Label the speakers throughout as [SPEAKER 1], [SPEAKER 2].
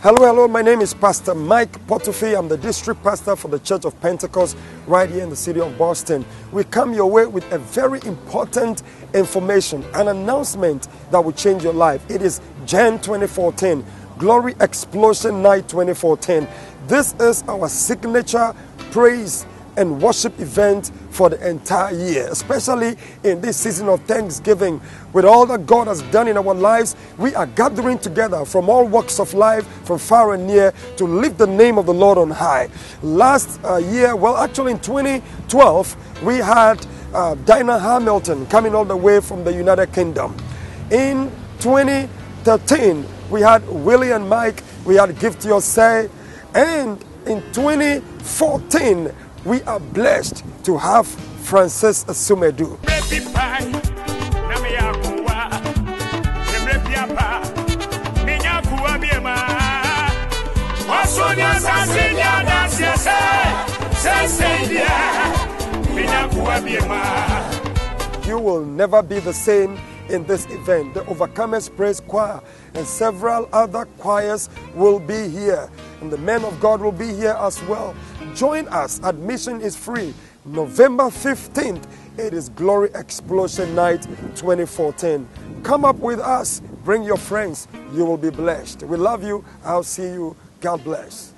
[SPEAKER 1] Hello, hello, my name is Pastor Mike Potofi. I'm the district pastor for the Church of Pentecost right here in the city of Boston. We come your way with a very important information, an announcement that will change your life. It is Jan 2014, Glory Explosion Night 2014. This is our signature praise and worship event for the entire year, especially in this season of Thanksgiving. With all that God has done in our lives, we are gathering together from all walks of life, from far and near, to lift the name of the Lord on high. Last year, well, actually in 2012, we had Dinah Hamilton coming all the way from the United Kingdom. In 2013, we had Willie and Mike, we had Gift Your Say, and in 2014, we are blessed to have Francis Asumedu. You will never be the same in this event. The Overcomers Praise Choir and several other choirs will be here, and the men of God will be here as well. Join us. Admission is free. November 15th, it is Glory Explosion Night 2014. Come up with us. Bring your friends. You will be blessed. We love you. I'll see you. God bless.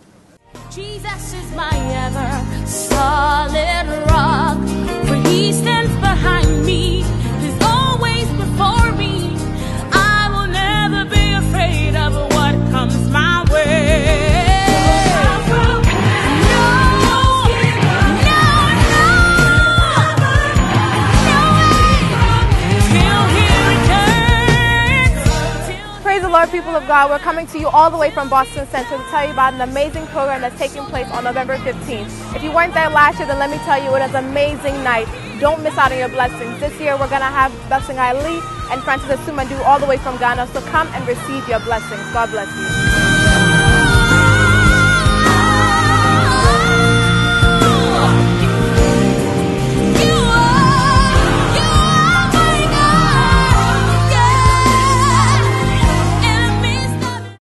[SPEAKER 2] Jesus is my ever solid rock, for he stands behind me. He's always before me. I will never be afraid of what comes my way.
[SPEAKER 3] Lord, people of God, we're coming to you all the way from Boston Central to tell you about an amazing program that's taking place on November 15th. If you weren't there last year, then let me tell you, it was an amazing night. Don't miss out on your blessings. This year, we're going to have Blessing Ali and Francis Asumedu all the way from Ghana, so come and receive your blessings. God bless you.